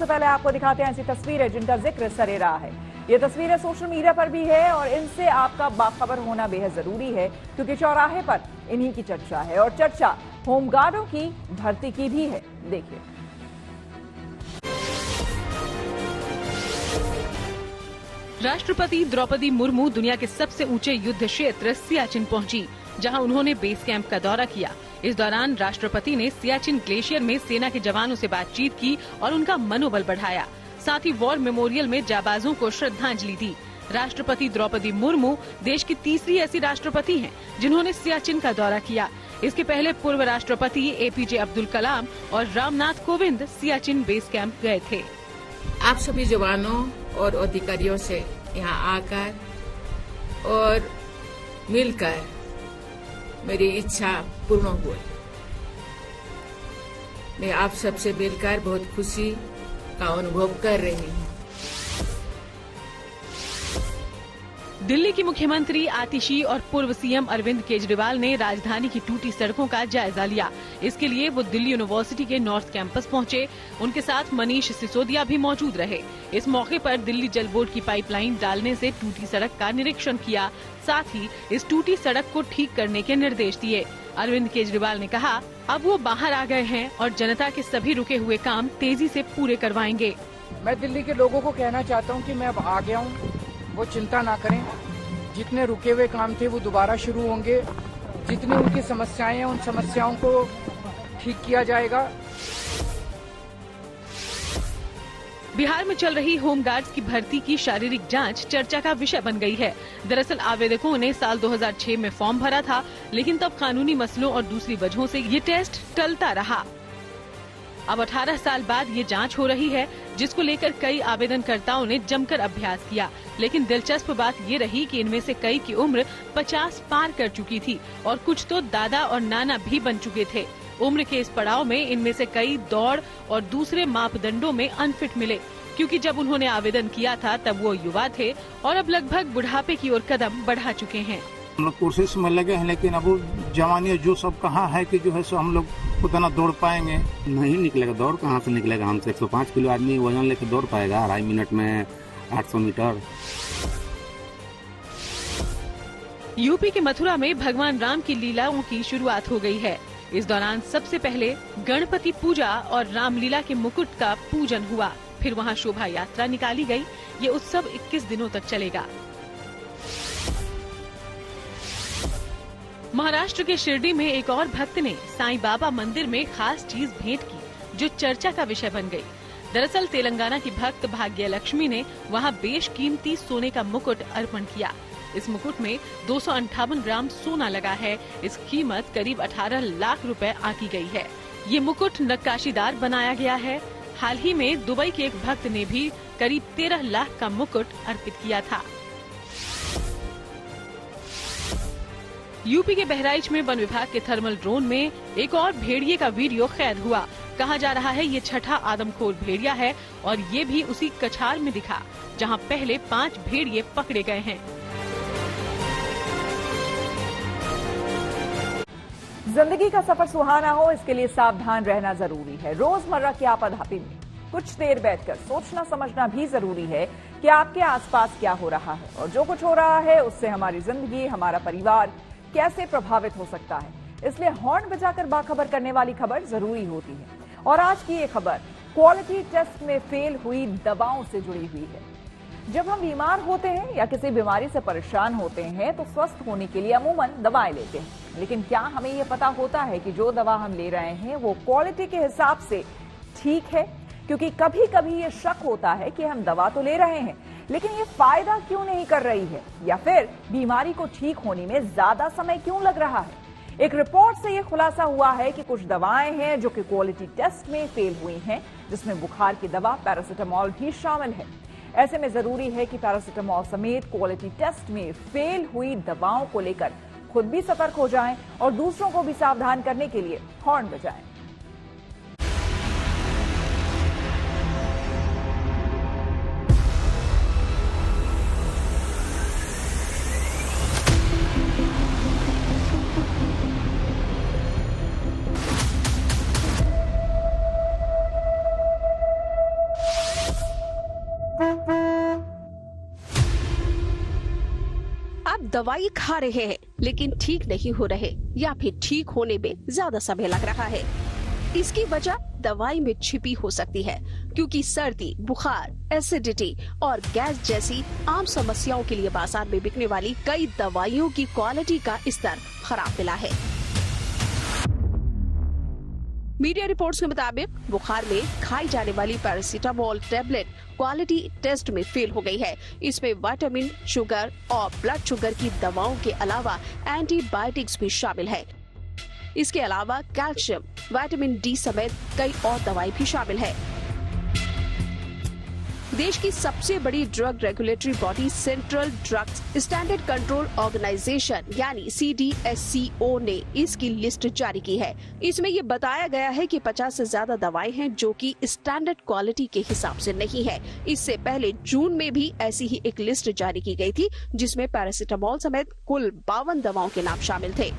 सबसे पहले आपको दिखाते हैं ऐसी तस्वीरें जिनका जिक्र सरे रहा है। ये तस्वीरें सोशल मीडिया पर भी है और इनसे आपका बाखबर होना बेहद जरूरी है, क्योंकि चौराहे पर इन्हीं की चर्चा है और चर्चा होमगार्डों की भर्ती की भी है। देखिए, राष्ट्रपति द्रौपदी मुर्मू दुनिया के सबसे ऊंचे युद्ध क्षेत्र सियाचिन पहुंची, जहां उन्होंने बेस कैंप का दौरा किया। इस दौरान राष्ट्रपति ने सियाचिन ग्लेशियर में सेना के जवानों से बातचीत की और उनका मनोबल बढ़ाया। साथ ही वॉर मेमोरियल में जाबाजों को श्रद्धांजलि दी। राष्ट्रपति द्रौपदी मुर्मू देश की तीसरी ऐसी राष्ट्रपति हैं जिन्होंने सियाचिन का दौरा किया। इसके पहले पूर्व राष्ट्रपति एपीजे अब्दुल कलाम और रामनाथ कोविंद सियाचिन बेस कैंप गए थे। आप सभी जवानों और अधिकारियों से यहाँ आकर और मिलकर मेरी इच्छा पूर्ण हुई। मैं आप सबसे मिलकर बहुत खुशी का अनुभव कर रही हूँ। दिल्ली की मुख्यमंत्री आतिशी और पूर्व सीएम अरविंद केजरीवाल ने राजधानी की टूटी सड़कों का जायजा लिया। इसके लिए वो दिल्ली यूनिवर्सिटी के नॉर्थ कैंपस पहुंचे। उनके साथ मनीष सिसोदिया भी मौजूद रहे। इस मौके पर दिल्ली जल बोर्ड की पाइपलाइन डालने से टूटी सड़क का निरीक्षण किया। साथ ही इस टूटी सड़क को ठीक करने के निर्देश दिए। अरविंद केजरीवाल ने कहा, अब वो बाहर आ गए हैं और जनता के सभी रुके हुए काम तेजी से पूरे करवाएंगे। मैं दिल्ली के लोगों को कहना चाहता हूँ कि मैं अब आ गया हूँ, वो चिंता ना करें। जितने रुके हुए काम थे वो दोबारा शुरू होंगे। जितनी उनकी समस्याएं हैं उन समस्याओं को ठीक किया जाएगा। बिहार में चल रही होमगार्ड्स की भर्ती की शारीरिक जांच चर्चा का विषय बन गई है। दरअसल आवेदकों ने साल 2006 में फॉर्म भरा था, लेकिन तब कानूनी मसलों और दूसरी वजहों से ये टेस्ट टलता रहा। अब 18 साल बाद ये जांच हो रही है, जिसको लेकर कई आवेदनकर्ताओं ने जमकर अभ्यास किया। लेकिन दिलचस्प बात ये रही कि इनमें से कई की उम्र 50 पार कर चुकी थी और कुछ तो दादा और नाना भी बन चुके थे। उम्र के इस पड़ाव में इनमें से कई दौड़ और दूसरे मापदंडों में अनफिट मिले, क्योंकि जब उन्होंने आवेदन किया था तब वो युवा थे और अब लगभग बुढ़ापे की ओर कदम बढ़ा चुके हैं। हम लोग कोशिश में लगे हैं, लेकिन अब जवानी जो सब कहाँ है कि जो है सो हम लोग उतना दौड़ पाएंगे। नहीं निकलेगा, दौड़ कहाँ से निकलेगा। हमसे 105 किलो आदमी वजन लेकर दौड़ पाएगा 2.5 मिनट में 800 मीटर। यूपी के मथुरा में भगवान राम की लीलाओं की शुरुआत हो गई है। इस दौरान सबसे पहले गणपति पूजा और रामलीला के मुकुट का पूजन हुआ। फिर वहां शोभा यात्रा निकाली गई। ये उत्सव 21 दिनों तक चलेगा। महाराष्ट्र के शिरडी में एक और भक्त ने साईं बाबा मंदिर में खास चीज भेंट की, जो चर्चा का विषय बन गई। दरअसल तेलंगाना की भक्त भाग्य लक्ष्मी ने वहां बेशकीमती सोने का मुकुट अर्पण किया। इस मुकुट में 258 ग्राम सोना लगा है। इस कीमत करीब 18 लाख रुपए आकी गई है। ये मुकुट नक्काशीदार बनाया गया है। हाल ही में दुबई के एक भक्त ने भी करीब 13 लाख का मुकुट अर्पित किया था। यूपी के बहराइच में वन विभाग के थर्मल ड्रोन में एक और भेड़िए का वीडियो कैद हुआ। कहा जा रहा है ये छठा आदमखोर भेड़िया है और ये भी उसी कछार में दिखा जहां पहले 5 भेड़िए पकड़े गए हैं। जिंदगी का सफर सुहाना हो, इसके लिए सावधान रहना जरूरी है। रोजमर्रा की आपाधापी में कुछ देर बैठकर सोचना समझना भी जरूरी है कि आपके आसपास क्या हो रहा है और जो कुछ हो रहा है उससे हमारी जिंदगी, हमारा परिवार कैसे प्रभावित हो सकता है। इसलिए हॉर्न बजाकर बाखबर करने वाली खबर जरूरी होती है। और आज की ये खबर क्वालिटी टेस्ट में फेल हुई दवाओं से जुड़ी हुई है। जब हम बीमार होते हैं या किसी बीमारी से परेशान होते हैं तो स्वस्थ होने के लिए अमूमन दवाएं लेते हैं, लेकिन क्या हमें यह पता होता है कि जो दवा हम ले रहे हैं वो क्वालिटी के हिसाब से ठीक है? क्योंकि कभी कभी ये शक होता है कि हम दवा तो ले रहे हैं, लेकिन ये फायदा क्यों नहीं कर रही है, या फिर बीमारी को ठीक होने में ज्यादा समय क्यों लग रहा है। एक रिपोर्ट से यह खुलासा हुआ है कि कुछ दवाएं हैं जो कि क्वालिटी टेस्ट में फेल हुई हैं, जिसमें बुखार की दवा पैरासिटामोल भी शामिल है। ऐसे में जरूरी है कि पैरासिटामोल समेत क्वालिटी टेस्ट में फेल हुई दवाओं को लेकर खुद भी सतर्क हो जाएं और दूसरों को भी सावधान करने के लिए हॉर्न बजाएं। दवाई खा रहे हैं लेकिन ठीक नहीं हो रहे या फिर ठीक होने में ज्यादा समय लग रहा है। इसकी वजह दवाई में छिपी हो सकती है, क्योंकि सर्दी, बुखार, एसिडिटी और गैस जैसी आम समस्याओं के लिए बाजार में बिकने वाली कई दवाइयों की क्वालिटी का स्तर खराब मिला है। मीडिया रिपोर्ट्स के मुताबिक बुखार में खाई जाने वाली पैरासीटामोल टेबलेट क्वालिटी टेस्ट में फेल हो गई है। इसमें विटामिन, शुगर और ब्लड शुगर की दवाओं के अलावा एंटीबायोटिक्स भी शामिल है। इसके अलावा कैल्शियम, विटामिन डी समेत कई और दवाई भी शामिल है। देश की सबसे बड़ी drug regulatory body central drugs standard control organisation यानी CDSCO ने इसकी लिस्ट जारी की है। इसमें ये बताया गया है कि 50 से ज्यादा दवाएं हैं जो कि स्टैंडर्ड क्वालिटी के हिसाब से नहीं है। इससे पहले जून में भी ऐसी ही एक लिस्ट जारी की गई थी, जिसमें पैरासीटामोल समेत कुल 52 दवाओं के नाम शामिल थे।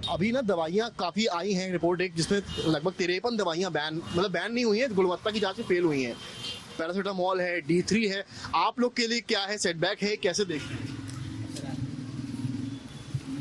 अभी ना दवाइयाँ काफी आई हैं, रिपोर्ट एक जिसमें लगभग 53 दवाइयाँ बैन नहीं हुई हैं, गुणवत्ता की जांच में फेल हुई हैं। पैरासीटामोल है, D3 है। आप लोग के लिए क्या है, सेटबैक है, कैसे देखते हैं?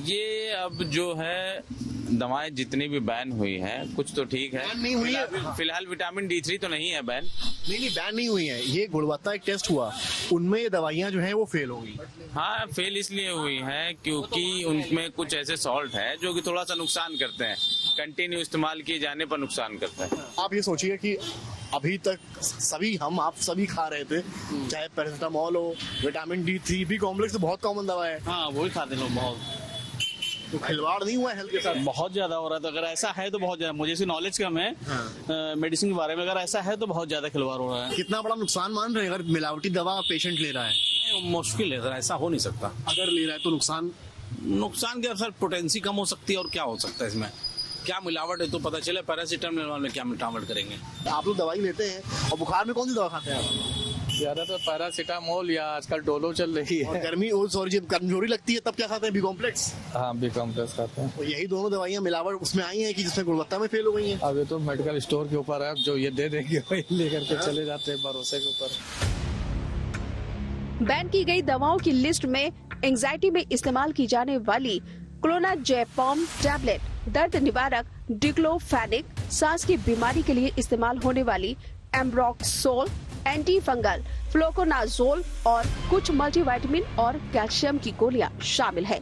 ये अब जो है दवाएं जितनी भी बैन हुई हैं कुछ तो ठीक है, बैन नहीं हुई है। फिलहाल विटामिन D3 तो नहीं है बैन। नहीं बैन नहीं हुई है, ये गुणवत्ता एक टेस्ट हुआ, उनमें ये दवाइयाँ जो हैं वो फेल हो गई। हाँ, फेल इसलिए हुई हैं क्योंकि उनमें कुछ ऐसे सॉल्ट है जो कि थोड़ा सा नुकसान करते हैं, कंटिन्यू इस्तेमाल किए जाने पर नुकसान करता है। आप ये सोचिए कि अभी तक आप सभी खा रहे थे, चाहे पैरासीटामोल हो, विटामिन D3 भी कॉम्प्लेक्स तो बहुत कॉमन दवा है। हाँ, वही खाते लोग बहुत। तो खिलवाड़ नहीं हुआ हेल्थ के साथ? बहुत ज्यादा हो रहा था। अगर ऐसा है तो बहुत ज्यादा, मुझे इसकी नॉलेज कम है मेडिसिन के बारे में, अगर ऐसा है तो बहुत ज्यादा खिलवाड़ हो रहा है। कितना बड़ा नुकसान मान रहे हैं अगर मिलावटी दवा पेशेंट ले रहा है? मुश्किल है सर, ऐसा हो नहीं सकता। अगर ले रहा है तो नुकसान क्या सर, पोटेंसी कम हो सकती है और क्या हो सकता है इसमें, क्या मिलावट है तो पता चले। पैरासीटामोल में क्या मिलावट करेंगे? आप लोग दवाई लेते हैं और बुखार में कौन सी दवा खाते हैं आप? ज्यादातर पैरासीटामोल या आजकल डोलो चल रही है। और गर्मी जब कमजोरी लगती है तब क्या खाते हैं? B complex. हाँ, बी कॉम्प्लेक्स खाते हैं। तो यही दोनों दवाइयाँ मिलावट उसमें आई हैं कि जिसमें गुणवत्ता में फेल हो गई हैं। अब ये तो मेडिकल स्टोर के ऊपर है, जो ये दे देंगे वही लेकर के चले जाते हैं भरोसे के ऊपर। बैन की गई दवाओं की लिस्ट में एंजाइटी में इस्तेमाल की जाने वाली क्लोनाजेपम टैबलेट, दर्द निवारक डिक्लोफेनिक, सांस की बीमारी के लिए इस्तेमाल होने वाली एम्ब्रोक्सोल, एंटी फंगल, फ्लोकोनाजोल और कुछ मल्टीविटामिन और कैल्शियम की गोलियां शामिल है।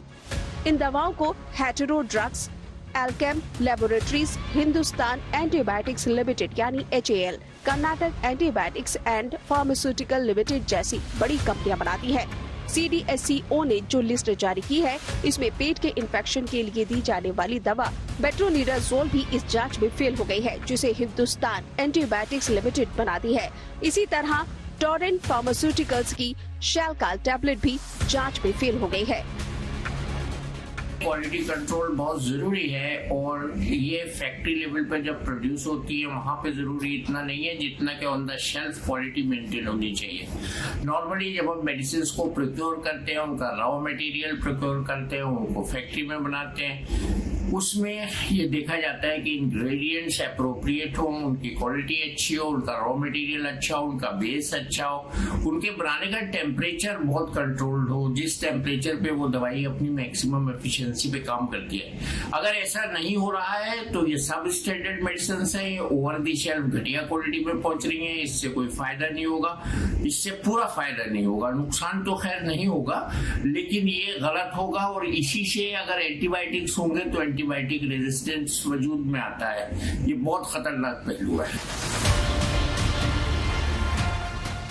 इन दवाओं को hetero drugs, Alkem laboratories, Hindustan antibiotics limited यानी HAL, Karnataka antibiotics and pharmaceutical limited जैसी बड़ी कंपनियां बनाती है। CDSCO ने जो लिस्ट जारी की है, इसमें पेट के इन्फेक्शन के लिए दी जाने वाली दवा बेट्रोनिडाजोल भी इस जांच में फेल हो गई है, जिसे हिंदुस्तान एंटीबायोटिक्स लिमिटेड बनाती है। इसी तरह टोरेंट फार्मास्यूटिकल्स की शैलकाल टैबलेट भी जांच में फेल हो गई है। क्वालिटी कंट्रोल बहुत जरूरी है और ये फैक्ट्री लेवल पर जब प्रोड्यूस होती है वहां पे जरूरी इतना नहीं है जितना कि on the shelf quality maintain होनी चाहिए। नॉर्मली जब हम मेडिसिन को प्रोक्योर करते हैं, उनका रॉ मटेरियल प्रोक्योर करते हैं, उनको फैक्ट्री में बनाते हैं, उसमें ये देखा जाता है कि इंग्रेडिएंट्स अप्रोप्रिएट हो, उनकी क्वालिटी अच्छी हो, उनका रॉ मटेरियल अच्छा हो, उनका बेस अच्छा हो, उनके बनाने का टेम्परेचर बहुत कंट्रोल्ड हो, जिस टेम्परेचर पे वो दवाई अपनी मैक्सिमम एफिशिएंसी पे काम करती है। अगर ऐसा नहीं हो रहा है तो ये सब स्टैंडर्ड मेडिसिन है, ये ओवर द शेल्फ घटिया क्वालिटी में पहुंच रही है, इससे कोई फायदा नहीं होगा, इससे पूरा फायदा नहीं होगा। नुकसान तो खैर नहीं होगा, लेकिन ये गलत होगा और इसी से अगर एंटीबायोटिक्स होंगे तो एंटीबायोटिक रेजिस्टेंस वजूद में आता है। ये बहुत खतरनाक पहलू है।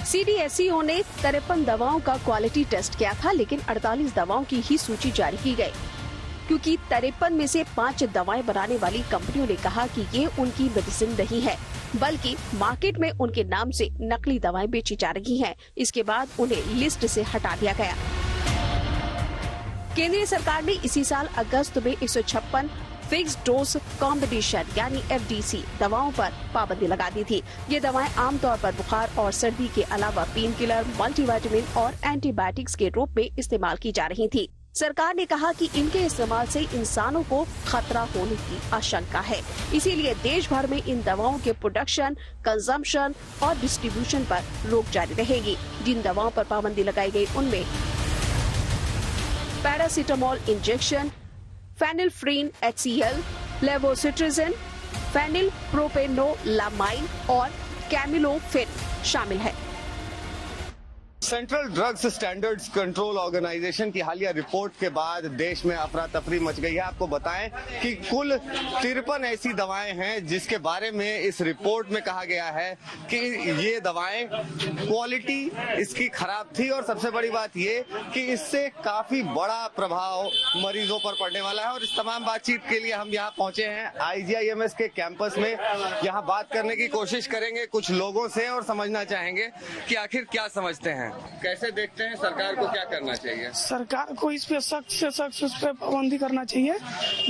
CDSCO ने 53 दवाओं का क्वालिटी टेस्ट किया था, लेकिन 48 दवाओं की ही सूची जारी की गई, क्योंकि 53 में से 5 दवाएं बनाने वाली कंपनियों ने कहा कि ये उनकी मेडिसिन नहीं है, बल्कि मार्केट में उनके नाम से नकली दवाएं बेची जा रही हैं। इसके बाद उन्हें लिस्ट से हटा दिया गया। केंद्रीय सरकार ने इसी साल अगस्त में 156 फिक्स्ड डोज कॉम्बिनेशन यानी FDC दवाओं पर पाबंदी लगा दी थी। ये दवाएं आमतौर पर बुखार और सर्दी के अलावा पेन किलर, मल्टीविटामिन और एंटीबायोटिक्स के रूप में इस्तेमाल की जा रही थी। सरकार ने कहा कि इनके इस्तेमाल से इंसानों को खतरा होने की आशंका है, इसीलिए देश भर में इन दवाओं के प्रोडक्शन, कंजम्पशन और डिस्ट्रीब्यूशन पर रोक जारी रहेगी। जिन दवाओं पर पाबंदी लगाई गई उनमें paracetamol injection, phenylephrine HCl, levocetirizine, phenyl propanolamine और कैमिलोफिन शामिल है। Central drugs standards control organisation की हालिया रिपोर्ट के बाद देश में अफरा तफरी मच गई है। आपको बताएं कि कुल 53 ऐसी दवाएं हैं जिसके बारे में इस रिपोर्ट में कहा गया है कि ये दवाएं क्वालिटी इसकी खराब थी और सबसे बड़ी बात ये कि इससे काफी बड़ा प्रभाव मरीजों पर पड़ने वाला है। और इस तमाम बातचीत के लिए हम यहाँ पहुंचे हैं IGIMS के कैंपस में। यहाँ बात करने की कोशिश करेंगे कुछ लोगों से और समझना चाहेंगे कि आखिर क्या समझते हैं, कैसे देखते हैं, सरकार को क्या करना चाहिए। सरकार को इस पे सख्त से सख्त उस पे पाबंदी करना चाहिए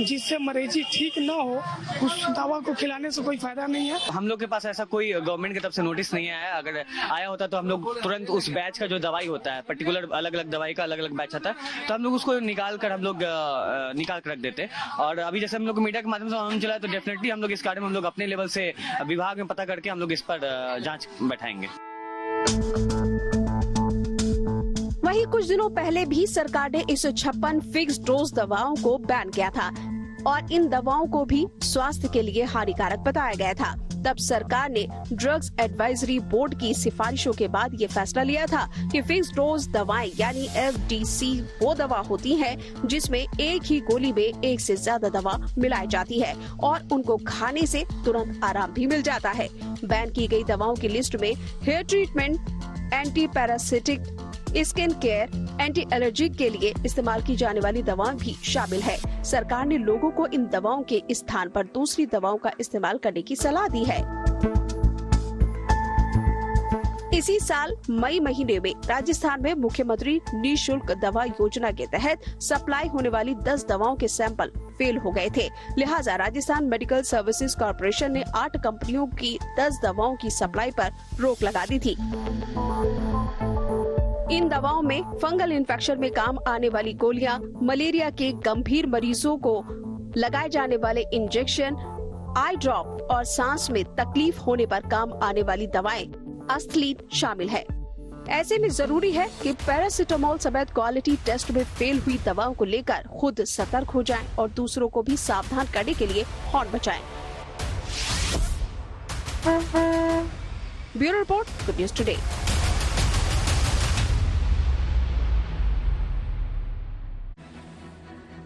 जिससे मरीजी ठीक न हो। उस दवा को खिलाने से कोई फायदा नहीं है। हम लोग के पास ऐसा कोई गवर्नमेंट की तरफ से नोटिस नहीं आया। अगर आया होता तो हम लोग तुरंत उस बैच का जो दवाई होता है, पर्टिकुलर अलग अलग दवाई का अलग अलग बैच आता है, तो हम लोग उसको निकाल कर रख देते। और अभी जैसे हम लोग मीडिया के माध्यम से मालूम चला तो डेफिनेटली हम लोग इस बारे में हम लोग अपने लेवल से विभाग में पता करके हम लोग इस पर जांच बैठाएंगे। वहीं कुछ दिनों पहले भी सरकार ने इस 56 फिक्स डोज दवाओं को बैन किया था और इन दवाओं को भी स्वास्थ्य के लिए हानिकारक बताया गया था। तब सरकार ने ड्रग्स एडवाइजरी बोर्ड की सिफारिशों के बाद ये फैसला लिया था कि फिक्स डोज दवाएं यानी FDC वो दवा होती है जिसमें एक ही गोली में एक से ज्यादा दवा मिलाई जाती है और उनको खाने से तुरंत आराम भी मिल जाता है। बैन की गई दवाओं की लिस्ट में hair treatment, anti parasitic, skin care, anti allergy के लिए इस्तेमाल की जाने वाली दवाएं भी शामिल है। सरकार ने लोगों को इन दवाओं के स्थान पर दूसरी दवाओं का इस्तेमाल करने की सलाह दी है। इसी साल मई महीने में राजस्थान में मुख्यमंत्री निःशुल्क दवा योजना के तहत सप्लाई होने वाली 10 दवाओं के सैंपल फेल हो गए थे। लिहाजा राजस्थान मेडिकल सर्विसेज कॉर्पोरेशन ने 8 कंपनियों की 10 दवाओं की सप्लाई पर रोक लगा दी थी। इन दवाओं में फंगल इन्फेक्शन में काम आने वाली गोलियां, मलेरिया के गंभीर मरीजों को लगाए जाने वाले इंजेक्शन, आई ड्रॉप और सांस में तकलीफ होने पर काम आने वाली दवाएं अस्थलीन शामिल है। ऐसे में जरूरी है कि पैरासीटामोल समेत क्वालिटी टेस्ट में फेल हुई दवाओं को लेकर खुद सतर्क हो जाएं और दूसरों को भी सावधान करने के लिए हॉर्न बजाएं। Bureau report, good news today.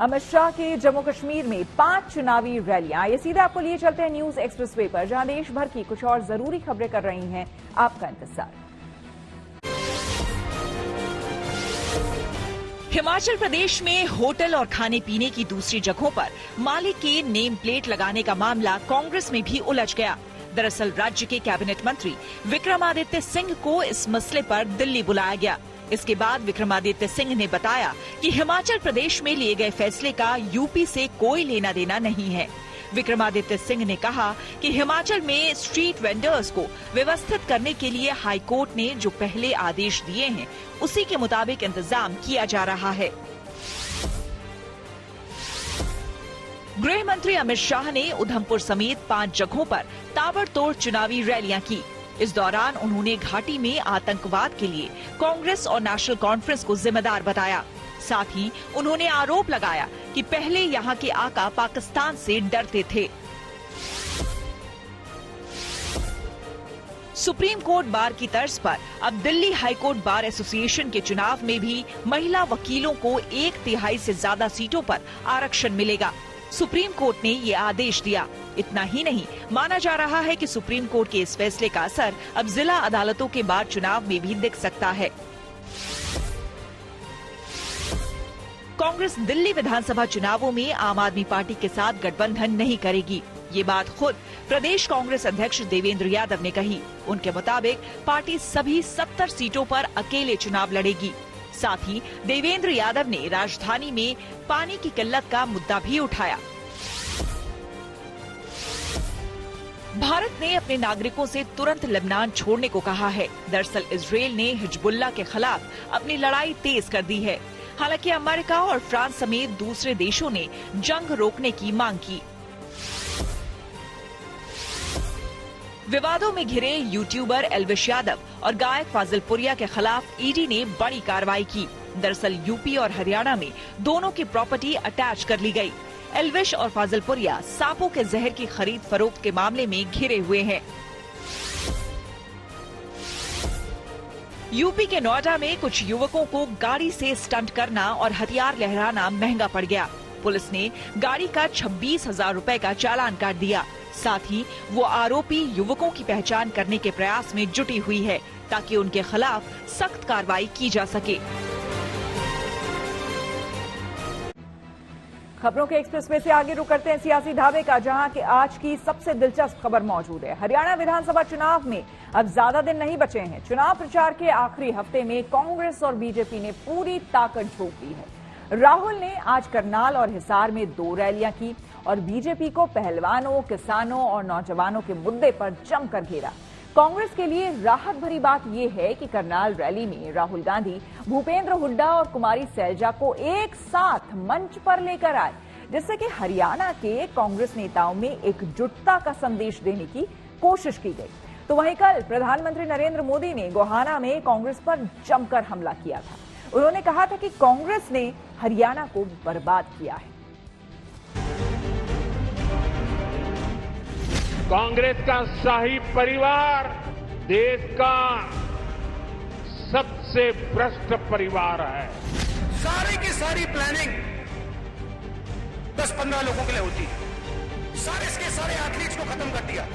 Amit Shah के जम्मू कश्मीर में 5 चुनावी रैलियां। ये सीधे आपको लिए चलते हैं न्यूज एक्सप्रेसवे पर, जहां देश भर की कुछ और जरूरी खबरें कर रही हैं आपका इंतजार। हिमाचल प्रदेश में होटल और खाने पीने की दूसरी जगहों पर मालिक के नेम प्लेट लगाने का मामला कांग्रेस में भी उलझ गया। दरअसल राज्य के कैबिनेट मंत्री विक्रमादित्य सिंह को इस मसले पर दिल्ली बुलाया गया। इसके बाद विक्रमादित्य सिंह ने बताया कि हिमाचल प्रदेश में लिए गए फैसले का यूपी से कोई लेना देना नहीं है। विक्रमादित्य सिंह ने कहा कि हिमाचल में स्ट्रीट वेंडर्स को व्यवस्थित करने के लिए हाईकोर्ट ने जो पहले आदेश दिए हैं उसी के मुताबिक इंतजाम किया जा रहा है। गृह मंत्री अमित शाह ने उधमपुर समेत 5 जगहों पर ताबड़तोड़ चुनावी रैलियां की। इस दौरान उन्होंने घाटी में आतंकवाद के लिए कांग्रेस और नेशनल कॉन्फ्रेंस को जिम्मेदार बताया। साथ ही उन्होंने आरोप लगाया कि पहले यहाँ के आका पाकिस्तान से डरते थे। सुप्रीम कोर्ट बार की तर्ज पर अब दिल्ली हाईकोर्ट बार एसोसिएशन के चुनाव में भी महिला वकीलों को 1/3 से ज्यादा सीटों पर आरक्षण मिलेगा। सुप्रीम कोर्ट ने ये आदेश दिया। इतना ही नहीं, माना जा रहा है कि सुप्रीम कोर्ट के इस फैसले का असर अब जिला अदालतों के बार चुनाव में भी दिख सकता है। कांग्रेस दिल्ली विधानसभा चुनावों में आम आदमी पार्टी के साथ गठबंधन नहीं करेगी। ये बात खुद प्रदेश कांग्रेस अध्यक्ष देवेंद्र यादव ने कही। उनके मुताबिक पार्टी सभी 70 सीटों पर अकेले चुनाव लड़ेगी। साथ ही देवेंद्र यादव ने राजधानी में पानी की किल्लत का मुद्दा भी उठाया। भारत ने अपने नागरिकों से तुरंत लेबनान छोड़ने को कहा है। दरअसल इजरायल ने हिजबुल्लाह के खिलाफ अपनी लड़ाई तेज कर दी है। हालांकि अमेरिका और फ्रांस समेत दूसरे देशों ने जंग रोकने की मांग की। विवादों में घिरे यूट्यूबर एल्विश यादव और गायक फाजिल पुरिया के खिलाफ ईडी ने बड़ी कार्रवाई की। दरअसल यूपी और हरियाणा में दोनों की प्रॉपर्टी अटैच कर ली गई। एलविश और फाजिलपुरिया सांपों के जहर की खरीद फरोख्त के मामले में घिरे हुए हैं। यूपी के नोएडा में कुछ युवकों को गाड़ी से स्टंट करना और हथियार लहराना महंगा पड़ गया। पुलिस ने गाड़ी का 26,000 रुपए का चालान काट दिया। साथ ही वो आरोपी युवकों की पहचान करने के प्रयास में जुटी हुई है ताकि उनके खिलाफ सख्त कार्रवाई की जा सके। खबरों के एक्सप्रेस में से आगे रुक करते हैं सियासी ढाबे का, जहां कि आज की सबसे दिलचस्प खबर मौजूद है। हरियाणा विधानसभा चुनाव में अब ज्यादा दिन नहीं बचे हैं। चुनाव प्रचार के आखिरी हफ्ते में कांग्रेस और बीजेपी ने पूरी ताकत झोंक दी है। राहुल ने आज करनाल और हिसार में 2 रैलियां की और बीजेपी को पहलवानों, किसानों और नौजवानों के मुद्दे पर जमकर घेरा। कांग्रेस के लिए राहत भरी बात यह है कि करनाल रैली में राहुल गांधी भूपेंद्र हुड्डा और कुमारी सैलजा को एक साथ मंच पर लेकर आए, जिससे कि हरियाणा के कांग्रेस नेताओं में एकजुटता का संदेश देने की कोशिश की गई। तो वहीं कल प्रधानमंत्री नरेंद्र मोदी ने गोहाना में कांग्रेस पर जमकर हमला किया था। उन्होंने कहा था कि कांग्रेस ने हरियाणा को बर्बाद किया है। कांग्रेस का शाही परिवार देश का सबसे भ्रष्ट परिवार है। सारी की सारी प्लानिंग 10-15 लोगों के लिए होती है। सारे के सारे एथलीट्स को खत्म कर दिया।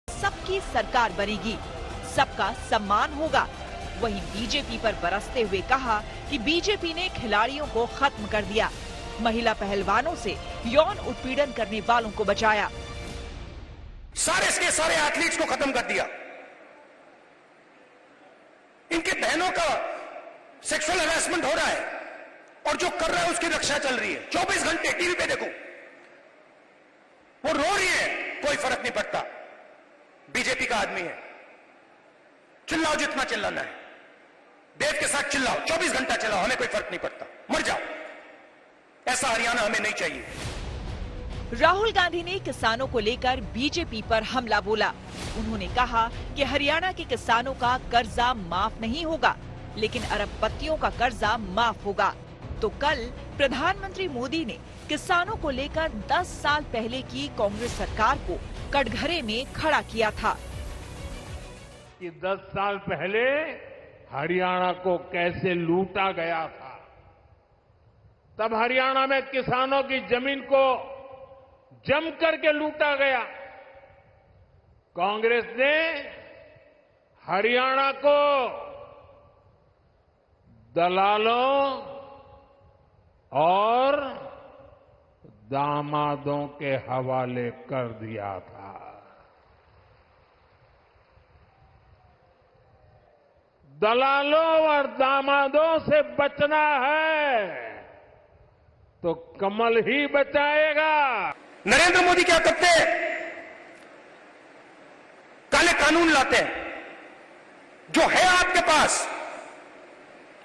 सबकी सरकार बनेगी, सबका सम्मान होगा। वहीं बीजेपी पर बरसते हुए कहा कि बीजेपी ने खिलाड़ियों को खत्म कर दिया, महिला पहलवानों से यौन उत्पीड़न करने वालों को बचाया। सारे के सारे एथलीट्स को खत्म कर दिया। इनके बहनों का सेक्सुअल हैरेसमेंट हो रहा है और जो कर रहा है उसकी रक्षा चल रही है। 24 घंटे टीवी पे देखो, वो रो रही है, कोई फर्क नहीं पड़ता। बीजेपी का आदमी है, चिल्लाओ जितना चिल्लाना है, देश के साथ चिल्लाओ, 24 घंटा चिल्लाओ, हमें कोई फर्क नहीं पड़ता, मर जाओ। ऐसा हरियाणा हमें नहीं चाहिए। राहुल गांधी ने किसानों को लेकर बीजेपी पर हमला बोला। उन्होंने कहा कि हरियाणा के किसानों का कर्जा माफ नहीं होगा, लेकिन अरबपतियों का कर्जा माफ होगा। तो कल प्रधानमंत्री मोदी ने किसानों को लेकर 10 साल पहले की कांग्रेस सरकार को कटघरे में खड़ा किया था कि 10 साल पहले हरियाणा को कैसे लूटा गया था। तब हरियाणा में किसानों की जमीन को जम करके लूटा गया। कांग्रेस ने हरियाणा को दलालों और दामादों के हवाले कर दिया था। दलालों और दामादों से बचना है तो कमल ही बचाएगा। नरेंद्र मोदी क्या करते हैं? काले कानून लाते हैं। जो है आपके पास,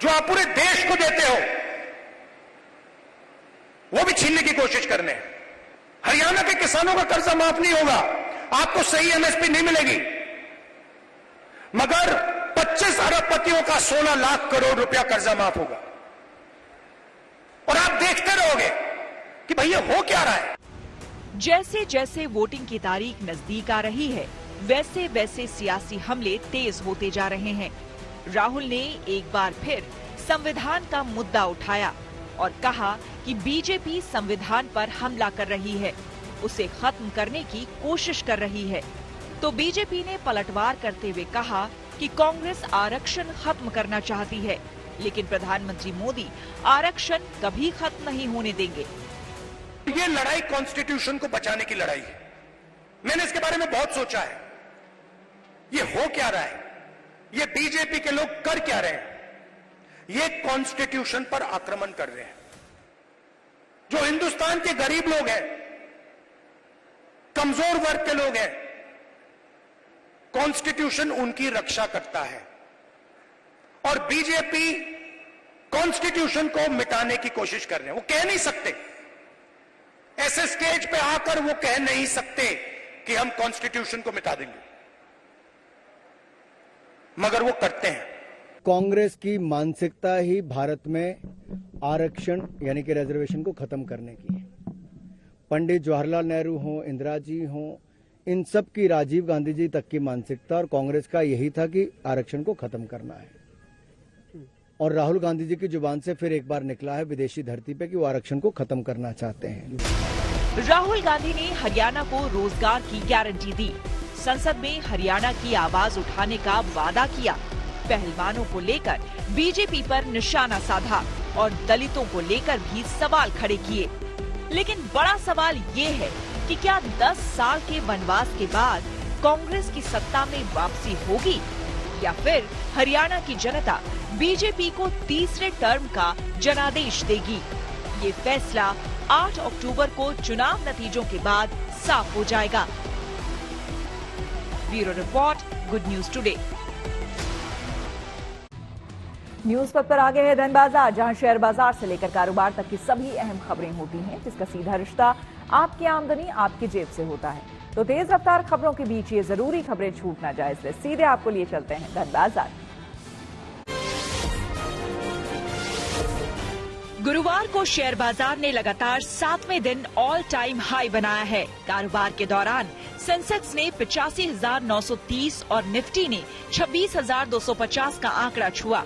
जो आप पूरे देश को देते हो, वो भी छीनने की कोशिश करने। हरियाणा के किसानों का कर्जा माफ नहीं होगा, आपको सही एमएसपी नहीं मिलेगी, मगर 25 अरबपतियों का 16 लाख करोड़ रुपया कर्जा माफ होगा। और आप देखते रहोगे कि भाई ये हो क्या रहा है। जैसे जैसे वोटिंग की तारीख नजदीक आ रही है, वैसे वैसे सियासी हमले तेज होते जा रहे हैं। राहुल ने एक बार फिर संविधान का मुद्दा उठाया और कहा कि बीजेपी संविधान पर हमला कर रही है, उसे खत्म करने की कोशिश कर रही है। तो बीजेपी ने पलटवार करते हुए कहा कि कांग्रेस आरक्षण खत्म करना चाहती है, लेकिन प्रधानमंत्री मोदी आरक्षण कभी खत्म नहीं होने देंगे। ये लड़ाई कॉन्स्टिट्यूशन को बचाने की लड़ाई है। मैंने इसके बारे में बहुत सोचा है। ये हो क्या रहा है, ये बीजेपी के लोग कर क्या रहे हैं। ये कॉन्स्टिट्यूशन पर आक्रमण कर रहे हैं। जो हिंदुस्तान के गरीब लोग हैं, कमजोर वर्ग के लोग हैं, कॉन्स्टिट्यूशन उनकी रक्षा करता है और बीजेपी कॉन्स्टिट्यूशन को मिटाने की कोशिश कर रहे हैं। वो कह नहीं सकते, ऐसे स्टेज पे आकर वो कह नहीं सकते कि हम कॉन्स्टिट्यूशन को मिटा देंगे, मगर वो करते हैं। कांग्रेस की मानसिकता ही भारत में आरक्षण यानी कि रिजर्वेशन को खत्म करने की है। पंडित जवाहरलाल नेहरू हों, इंदिरा जी हों, इन सब की, राजीव गांधी जी तक की मानसिकता और कांग्रेस का यही था कि आरक्षण को खत्म करना है। और राहुल गांधी जी की जुबान से फिर एक बार निकला है विदेशी धरती पे कि वो आरक्षण को खत्म करना चाहते हैं। राहुल गांधी ने हरियाणा को रोजगार की गारंटी दी, संसद में हरियाणा की आवाज उठाने का वादा किया, पहलवानों को लेकर बीजेपी पर निशाना साधा और दलितों को लेकर भी सवाल खड़े किए। लेकिन बड़ा सवाल ये है कि क्या 10 साल के वनवास के बाद कांग्रेस की सत्ता में वापसी होगी या फिर हरियाणा की जनता बीजेपी को तीसरे टर्म का जनादेश देगी। ये फैसला 8 अक्टूबर को चुनाव नतीजों के बाद साफ हो जाएगा। Bureau report, good news today. News पर आगे है धन बाजार, जहां शेयर बाजार से लेकर कारोबार तक की सभी अहम खबरें होती हैं, जिसका सीधा रिश्ता आपकी आमदनी आपकी जेब से होता है। तो तेज रफ्तार खबरों के बीच ये जरूरी खबरें छूट ना जाए, इसलिए सीधे आपको लिए चलते हैं धन बाजार। गुरुवार को शेयर बाजार ने लगातार 7वें दिन ऑल टाइम हाई बनाया है। कारोबार के दौरान सेंसेक्स ने 85,930 और निफ्टी ने 26,250 का आंकड़ा छुआ।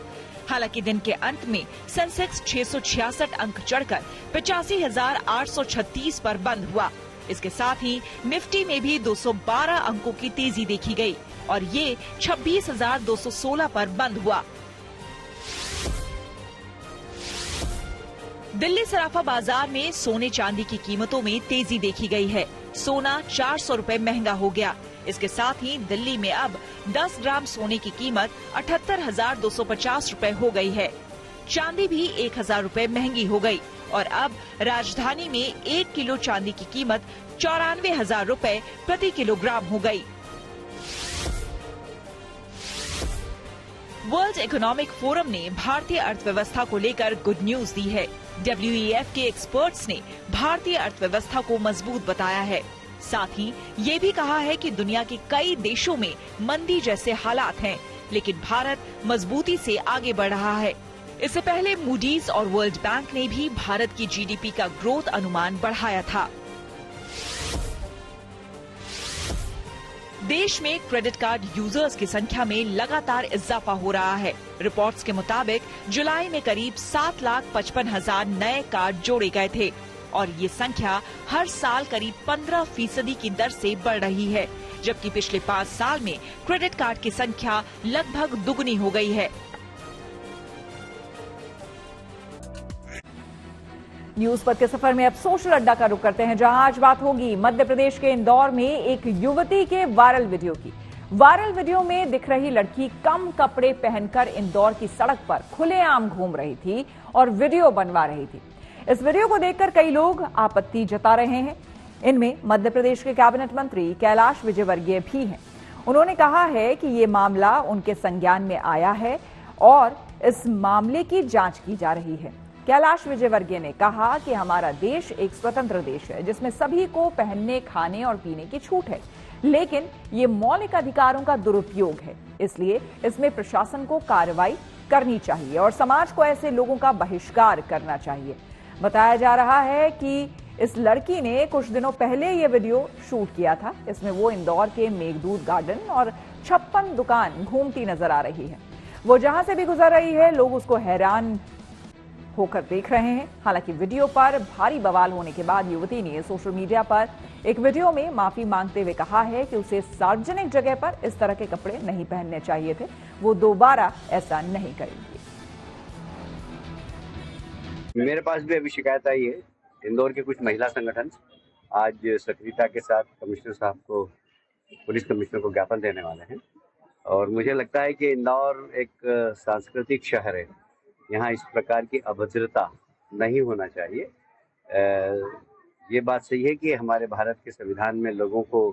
हालांकि दिन के अंत में सेंसेक्स 666 अंक चढ़कर 85,836 पर बंद हुआ। इसके साथ ही निफ्टी में भी 212 अंकों की तेजी देखी गई और ये 26,216 पर बंद हुआ। दिल्ली सराफा बाजार में सोने चांदी की कीमतों में तेजी देखी गई है। सोना 400 रुपए महंगा हो गया। इसके साथ ही दिल्ली में अब 10 ग्राम सोने की कीमत 78,250 रुपए हो गई है। चांदी भी 1,000 रुपए महंगी हो गई और अब राजधानी में 1 किलो चांदी की कीमत 94,000 रुपए प्रति किलोग्राम हो गई। वर्ल्ड इकोनॉमिक फोरम ने भारतीय अर्थव्यवस्था को लेकर गुड न्यूज दी है। WEF के एक्सपर्ट्स ने भारतीय अर्थव्यवस्था को मजबूत बताया है। साथ ही ये भी कहा है कि दुनिया के कई देशों में मंदी जैसे हालात हैं, लेकिन भारत मजबूती से आगे बढ़ रहा है। इससे पहले मूडीज और वर्ल्ड बैंक ने भी भारत की GDP का ग्रोथ अनुमान बढ़ाया था। देश में क्रेडिट कार्ड यूजर्स की संख्या में लगातार इजाफा हो रहा है। रिपोर्ट्स के मुताबिक जुलाई में करीब 7,55,000 नए कार्ड जोड़े गए थे और ये संख्या हर साल करीब 15% की दर से बढ़ रही है, जबकि पिछले 5 साल में क्रेडिट कार्ड की संख्या लगभग दुगनी हो गई है। न्यूज पर के सफर में अब सोशल अड्डा का रुख करते हैं, जहां आज बात होगी मध्य प्रदेश के इंदौर में एक युवती के वायरल वीडियो की। वायरल वीडियो में दिख रही लड़की कम कपड़े पहनकर इंदौर की सड़क पर खुलेआम घूम रही थी और वीडियो बनवा रही थी। इस वीडियो को देखकर कई लोग आपत्ति जता रहे हैं। इनमें मध्य प्रदेश के कैबिनेट मंत्री कैलाश विजयवर्गीय भी हैं। उन्होंने कहा है कि ये मामला उनके संज्ञान में आया है और इस मामले की जांच की जा रही है। कैलाश विजयवर्गीय ने कहा कि हमारा देश एक स्वतंत्र देश है, जिसमें सभी को पहनने, खाने और पीने की छूट है, लेकिन ये मौलिक अधिकारों का दुरुपयोग है। इसलिए इसमें प्रशासन को कार्रवाई करनी चाहिए और समाज को ऐसे लोगों का बहिष्कार करना चाहिए। बताया जा रहा है कि इस लड़की ने कुछ दिनों पहले ये वीडियो शूट किया था। इसमें वो इंदौर के मेघदूत गार्डन और 56 दुकान घूमती नजर आ रही है। वो जहां से भी गुजर रही है, लोग उसको हैरान होकर देख रहे हैं। हालांकि वीडियो पर भारी बवाल होने के बाद युवती ने सोशल मीडिया पर एक वीडियो में माफी मांगते हुए कहा है कि उसे सार्वजनिक जगह पर इस तरह के कपड़े नहीं पहनने चाहिए थे। वो दोबारा ऐसा नहीं करेगी। मेरे पास भी अभी शिकायत आई है। इंदौर के कुछ महिला संगठन आज सक्रियता के साथ कमिश्नर साहब को, पुलिस कमिश्नर को ज्ञापन देने वाले हैं। और मुझे लगता है कि इंदौर एक सांस्कृतिक शहर है, यहाँ इस प्रकार की अभद्रता नहीं होना चाहिए। ये बात सही है कि हमारे भारत के संविधान में लोगों को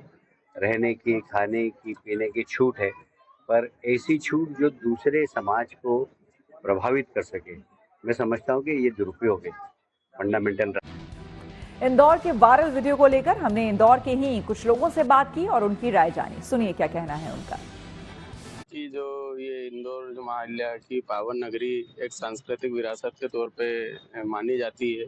रहने की, खाने की, पीने की छूट है, पर ऐसी छूट जो दूसरे समाज को प्रभावित कर सके, मैं समझता हूँ कि ये दुरुपयोग है, फंडामेंटल। इंदौर के वायरल वीडियो को लेकर हमने इंदौर के ही कुछ लोगों से बात की और उनकी राय जानी। सुनिए क्या कहना है उनका। कि जो ये इंदौर जो महाल्या की पावन नगरी एक सांस्कृतिक विरासत के तौर पे मानी जाती है,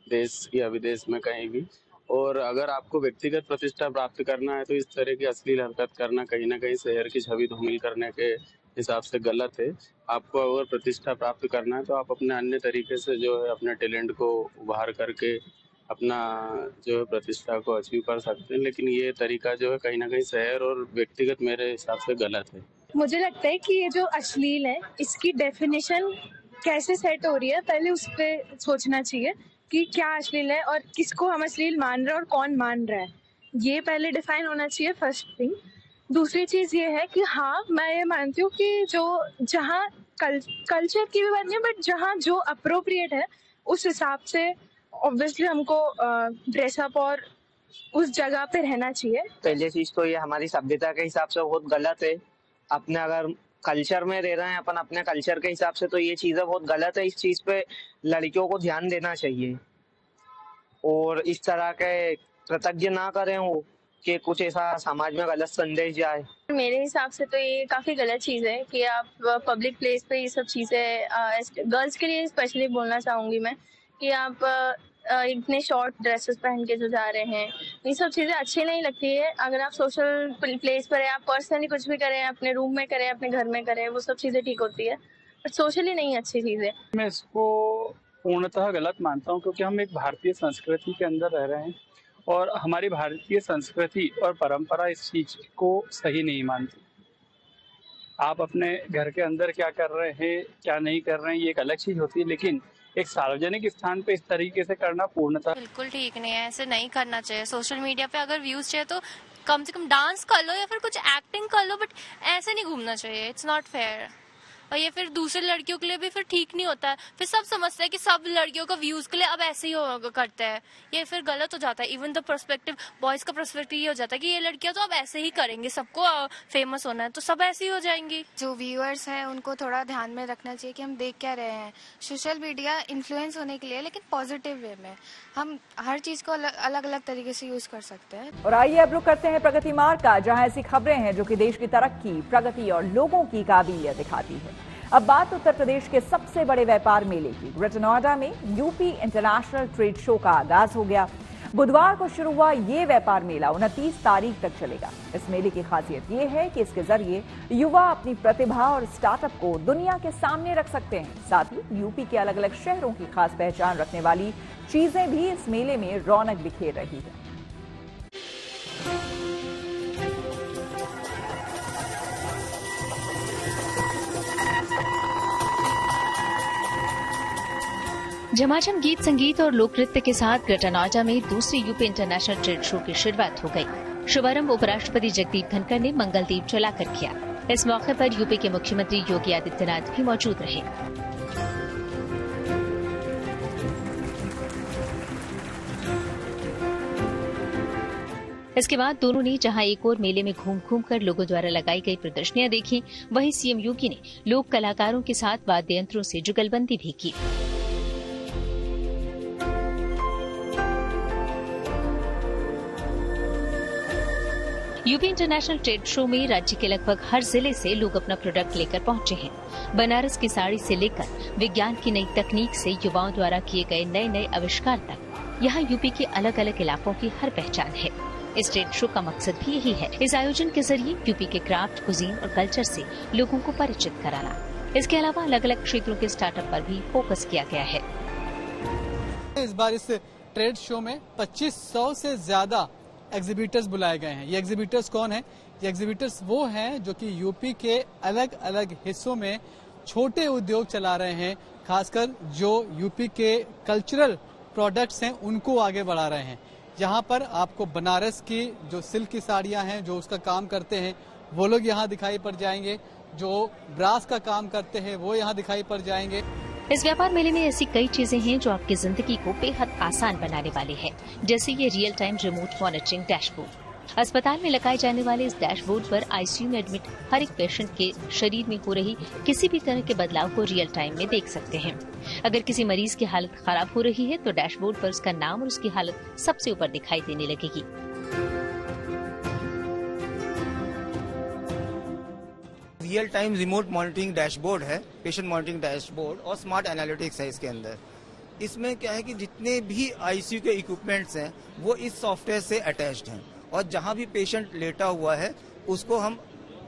देश या विदेश में कहीं भी। और अगर आपको व्यक्तिगत प्रतिष्ठा प्राप्त करना है तो इस तरह की अश्लील हरकत करना कहीं ना कहीं शहर की छवि धूमिल करने के हिसाब से गलत है। आपको अगर प्रतिष्ठा प्राप्त करना है तो आप अपने अन्य तरीके से जो है अपने टैलेंट को उभार करके अपना जो है प्रतिष्ठा को अचीव कर सकते हैं, लेकिन ये तरीका जो है कहीं ना कहीं शहर और व्यक्तिगत मेरे हिसाब से गलत है। मुझे लगता है कि ये जो अश्लील है, इसकी डेफिनेशन कैसे सेट हो रही है, पहले उस पर सोचना चाहिए कि क्या अश्लील है और किसको हम अश्लील मान रहे हैं और कौन मान रहा है, ये पहले डिफाइन होना चाहिए, फर्स्ट थिंग। दूसरी चीज ये है कि हाँ, मैं ये मानती हूँ कि जो जहाँ कल्चर की भी बात नहीं, बट जहाँ जो अप्रोप्रिएट है उस हिसाब से ऑब्वियसली हमको ड्रेसअप और उस जगह पे रहना चाहिए। पहले चीज तो ये हमारी सभ्यता के हिसाब से बहुत गलत है। अपने अगर कल्चर में रह रहे हैं अपन अपने कल्चर के हिसाब से, तो ये चीजें बहुत गलत है। इस चीज पे लड़कियों को ध्यान देना चाहिए और इस तरह के कृतज्ञ ना करें वो कि कुछ ऐसा समाज में गलत संदेश जाए। मेरे हिसाब से तो ये काफी गलत चीज है कि आप पब्लिक प्लेस पे ये सब चीजें, गर्ल्स के लिए स्पेशली बोलना चाहूंगी मैं, कि आप इतने शॉर्ट ड्रेसेस पहन के जो जा रहे हैं, ये सब चीजें अच्छी नहीं लगती है। अगर आप सोशल प्लेस पर है, आप पर्सनली कुछ भी करें, अपने रूम में करें, अपने घर में करें, वो सब चीजें ठीक होती है, बट सोशली नहीं अच्छी चीज है। मैं इसको पूर्णतः गलत मानता हूँ, क्योंकि हम एक भारतीय संस्कृति के अंदर रह रहे हैं और हमारी भारतीय संस्कृति और परंपरा इस चीज को सही नहीं मानती। आप अपने घर के अंदर क्या कर रहे हैं, क्या नहीं कर रहे हैं, ये एक अलग चीज होती है, लेकिन एक सार्वजनिक स्थान पे इस तरीके से करना पूर्णतः बिल्कुल ठीक नहीं है। ऐसे नहीं करना चाहिए। सोशल मीडिया पे अगर व्यूज चाहिए तो कम से कम डांस कर लो या फिर कुछ एक्टिंग कर लो, बट ऐसे नहीं घूमना चाहिए। It's not fair. और ये फिर दूसरे लड़कियों के लिए भी फिर ठीक नहीं होता है। फिर सब समझते हैं कि सब लड़कियों का व्यूज के लिए अब ऐसे ही करते हैं, ये फिर गलत हो जाता है। इवन द पर्सपेक्टिव, बॉयज का पर्सपेक्टिव ये हो जाता है कि ये लड़कियां तो अब ऐसे ही करेंगे, सबको फेमस होना है तो सब ऐसे ही हो जाएंगी। जो व्यूअर्स हैं उनको थोड़ा ध्यान में रखना चाहिए कि हम देख क्या रहे हैं। सोशल मीडिया इन्फ्लुएंस होने के लिए, लेकिन पॉजिटिव वे में। हम हर चीज को अलग अलग तरीके से यूज कर सकते हैं। और आइए अब रुक करते हैं प्रगति मार्ग का, जहां ऐसी खबरें हैं जो कि देश की तरक्की, प्रगति और लोगों की काबिलियत दिखाती है। अब बात उत्तर प्रदेश के सबसे बड़े व्यापार मेले की। ग्रेटर नोएडा में यूपी इंटरनेशनल ट्रेड शो का आगाज हो गया। बुधवार को शुरू हुआ ये व्यापार मेला 29 तारीख तक चलेगा। इस मेले की खासियत ये है कि इसके जरिए युवा अपनी प्रतिभा और स्टार्टअप को दुनिया के सामने रख सकते हैं। साथ ही यूपी के अलग अलग शहरों की खास पहचान रखने वाली चीजें भी इस मेले में रौनक बिखेर रही है। झमाझम गीत संगीत और लोक नृत्य के साथ ग्रेटर नोएडा में दूसरी यूपी इंटरनेशनल ट्रेड शो की शुरुआत हो गई। शुभारंभ उपराष्ट्रपति जगदीप धनखड़ ने मंगल दीप जलाकर किया। इस मौके पर यूपी के मुख्यमंत्री योगी आदित्यनाथ भी मौजूद रहे। इसके बाद दोनों ने जहां एक और मेले में घूम घूम कर लोगों द्वारा लगाई गई प्रदर्शनियां देखी, वहीं सीएम योगी ने लोक कलाकारों के साथ वाद्य यंत्रों से जुगलबंदी भी की। यूपी इंटरनेशनल ट्रेड शो में राज्य के लगभग हर जिले से लोग अपना प्रोडक्ट लेकर पहुंचे हैं। बनारस की साड़ी से लेकर विज्ञान की नई तकनीक से युवाओं द्वारा किए गए नए नए आविष्कार तक यहाँ यूपी के अलग अलग इलाकों की हर पहचान है। इस ट्रेड शो का मकसद भी यही है, इस आयोजन के जरिए यूपी के क्राफ्ट, कुजीन और कल्चर से लोगों को परिचित कराना। इसके अलावा अलग अलग क्षेत्रों के स्टार्टअप पर भी फोकस किया गया है। इस बार इस ट्रेड शो में 2500 से ज्यादा एग्जीबिटर्स बुलाए गए हैं। ये एग्जीबिटर्स कौन है? ये एग्जीबिटर्स वो हैं जो कि यूपी के अलग अलग हिस्सों में छोटे उद्योग चला रहे हैं, खासकर जो यूपी के कल्चरल प्रोडक्ट्स हैं उनको आगे बढ़ा रहे हैं। यहाँ पर आपको बनारस की जो सिल्क की साड़ियाँ हैं, जो उसका काम करते हैं, वो लोग यहाँ दिखाई पड़ जाएंगे। जो ब्रास का काम करते हैं वो यहाँ दिखाई पड़ जाएंगे। इस व्यापार मेले में ऐसी कई चीजें हैं जो आपकी जिंदगी को बेहद आसान बनाने वाली है, जैसे ये real time remote monitoring dashboard. अस्पताल में लगाए जाने वाले इस डैशबोर्ड पर आईसीयू में एडमिट हर एक पेशेंट के शरीर में हो रही किसी भी तरह के बदलाव को रियल टाइम में देख सकते हैं। अगर किसी मरीज की हालत खराब हो रही है तो डैशबोर्ड पर उसका नाम और उसकी हालत सबसे ऊपर दिखाई देने लगेगी। Real time remote monitoring dashboard है, पेशेंट मॉनिटरिंग डैशबोर्ड और स्मार्ट एनालिटिक्स है इसके अंदर। इसमें क्या है कि जितने भी आईसीयू के इक्विपमेंट्स हैं वो इस सॉफ्टवेयर से अटैच्ड हैं और जहां भी पेशेंट लेटा हुआ है उसको हम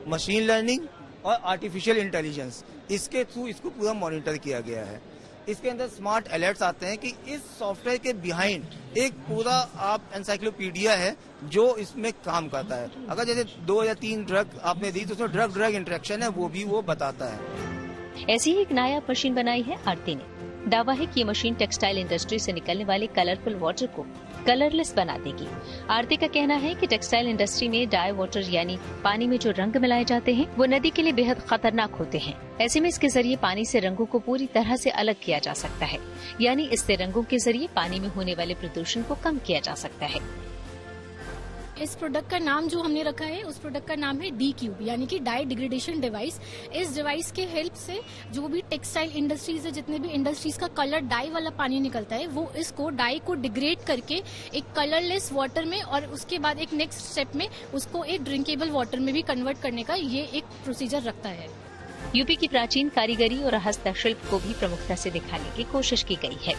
मशीन लर्निंग और आर्टिफिशियल इंटेलिजेंस इसके थ्रू इसको पूरा मॉनिटर किया गया है। इसके अंदर स्मार्ट अलर्ट्स आते हैं कि इस सॉफ्टवेयर के बिहाइंड एक पूरा आप एनसाइक्लोपीडिया है जो इसमें काम करता है। अगर जैसे 2 या 3 ड्रग आपने दी तो उसमें ड्रग ड्रग इंटरेक्शन है वो भी वो बताता है। ऐसी ही एक नायाब मशीन बनाई है आरती ने। दावा है कि ये मशीन टेक्सटाइल इंडस्ट्री से निकलने वाले कलरफुल वाटर को कलरलेस बना देगी। आरती का कहना है कि टेक्सटाइल इंडस्ट्री में डाई वाटर यानी पानी में जो रंग मिलाए जाते हैं वो नदी के लिए बेहद खतरनाक होते हैं। ऐसे में इसके जरिए पानी से रंगों को पूरी तरह से अलग किया जा सकता है, यानी इससे रंगों के जरिए पानी में होने वाले प्रदूषण को कम किया जा सकता है। इस प्रोडक्ट का नाम जो हमने रखा है उस प्रोडक्ट का नाम है D-Cube यानी कि डाई डिग्रेडेशन डिवाइस। इस डिवाइस के हेल्प से जो भी टेक्सटाइल इंडस्ट्रीज है, जितने भी इंडस्ट्रीज का कलर डाई वाला पानी निकलता है वो इसको डाई को डिग्रेड करके एक कलरलेस वाटर में और उसके बाद एक नेक्स्ट स्टेप में उसको एक ड्रिंकेबल वाटर में भी कन्वर्ट करने का ये एक प्रोसीजर रखता है। यूपी की प्राचीन कारीगरी और हस्तशिल्प को भी प्रमुखता से दिखाने की कोशिश की गई है।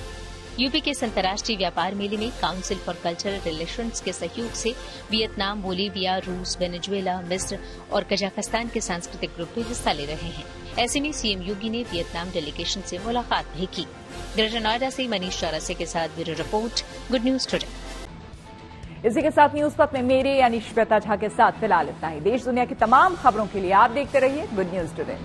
यूपी के इस अंतर्राष्ट्रीय व्यापार मेले में काउंसिल फॉर कल्चरल रिलेशंस के सहयोग से वियतनाम, बोलीविया, रूस, वेनेजुएला, मिस्र और कजाकिस्तान के सांस्कृतिक ग्रुप भी हिस्सा ले रहे हैं। ऐसे में सीएम योगी ने वियतनाम डेलीगेशन से मुलाकात भी की। ग्रेटर नोएडा से मनीष चौरसिया के साथ bureau report, good news today. इसी के साथ न्यूज पथ में मेरे यानी श्वेता झा के साथ फिलहाल इतना ही। देश दुनिया की तमाम खबरों के लिए आप देखते रहिए गुड न्यूज टुडे।